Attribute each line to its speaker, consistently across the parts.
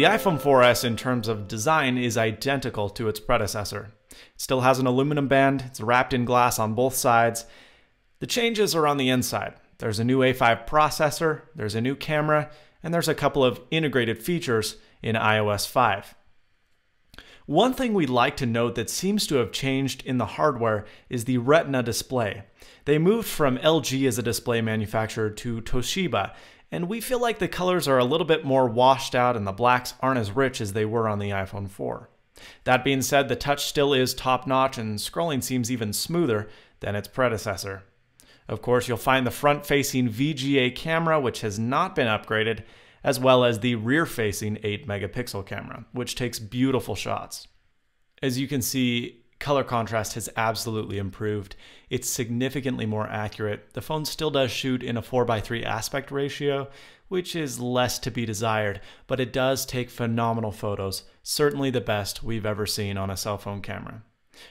Speaker 1: The iPhone 4S in terms of design is identical to its predecessor. It still has an aluminum band, it's wrapped in glass on both sides. The changes are on the inside. There's a new A5 processor, there's a new camera, and there's a couple of integrated features in iOS 5. One thing we'd like to note that seems to have changed in the hardware is the Retina display. They moved from LG as a display manufacturer to Toshiba, and we feel like the colors are a little bit more washed out and the blacks aren't as rich as they were on the iPhone 4. That being said, the touch still is top-notch and scrolling seems even smoother than its predecessor. Of course, you'll find the front-facing VGA camera, which has not been upgraded, as well as the rear-facing 8-megapixel camera, which takes beautiful shots. As you can see, color contrast has absolutely improved. It's significantly more accurate. The phone still does shoot in a 4:3 aspect ratio, which is less to be desired, but it does take phenomenal photos, certainly the best we've ever seen on a cell phone camera.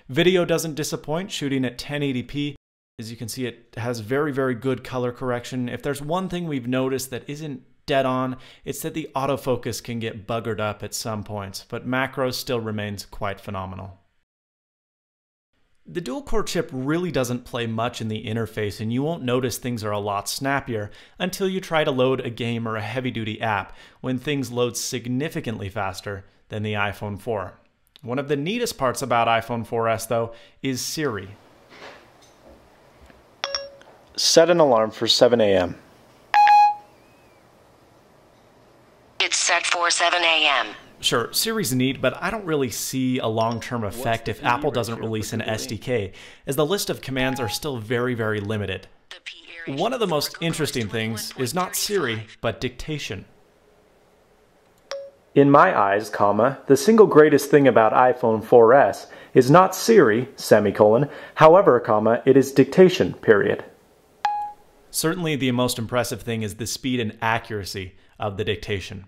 Speaker 1: Video doesn't disappoint, shooting at 1080p. As you can see, it has very, very good color correction. If there's one thing we've noticed that isn't dead on, it's that the autofocus can get buggered up at some points, but macros still remains quite phenomenal. The dual-core chip really doesn't play much in the interface, and you won't notice things are a lot snappier until you try to load a game or a heavy-duty app, when things load significantly faster than the iPhone 4. One of the neatest parts about iPhone 4S, though, is Siri. Set an alarm for 7 a.m.
Speaker 2: It's set for 7 a.m.
Speaker 1: Sure, Siri's neat, but I don't really see a long-term effect if Apple doesn't release an SDK, as the list of commands are still very, very limited. One of the most interesting things is not Siri, but dictation. In my eyes, the single greatest thing about iPhone 4S is not Siri, however, it is dictation, period. Certainly the most impressive thing is the speed and accuracy of the dictation.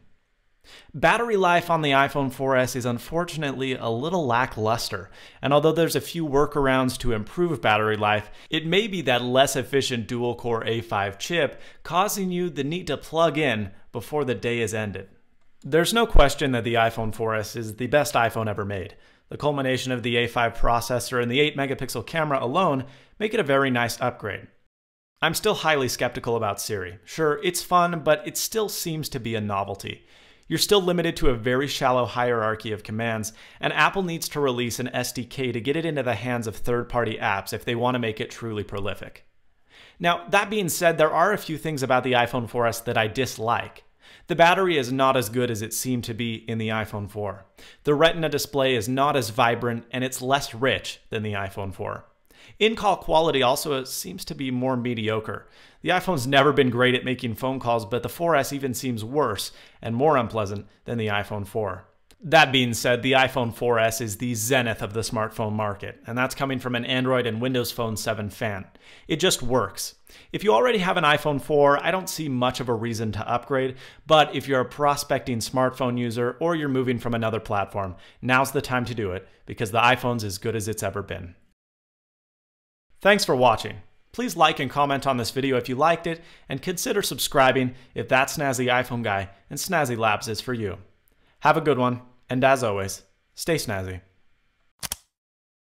Speaker 1: Battery life on the iPhone 4S is unfortunately a little lackluster, and although there's a few workarounds to improve battery life, it may be that less efficient dual-core A5 chip causing you the need to plug in before the day is ended. There's no question that the iPhone 4S is the best iPhone ever made. The culmination of the A5 processor and the 8-megapixel camera alone make it a very nice upgrade. I'm still highly skeptical about Siri. Sure, it's fun, but it still seems to be a novelty. You're still limited to a very shallow hierarchy of commands, and Apple needs to release an SDK to get it into the hands of third-party apps if they want to make it truly prolific. Now, that being said, there are a few things about the iPhone 4S that I dislike. The battery is not as good as it seemed to be in the iPhone 4. The Retina display is not as vibrant, and it's less rich than the iPhone 4. In-call quality also seems to be more mediocre. The iPhone's never been great at making phone calls, but the 4S even seems worse and more unpleasant than the iPhone 4. That being said, the iPhone 4S is the zenith of the smartphone market, and that's coming from an Android and Windows Phone 7 fan. It just works. If you already have an iPhone 4, I don't see much of a reason to upgrade, but if you're a prospecting smartphone user or you're moving from another platform, now's the time to do it, because the iPhone's as good as it's ever been. Thanks for watching. Please like and comment on this video if you liked it, and consider subscribing if that snazzy iPhone guy and Snazzy Labs is for you. Have a good one, and as always, stay snazzy.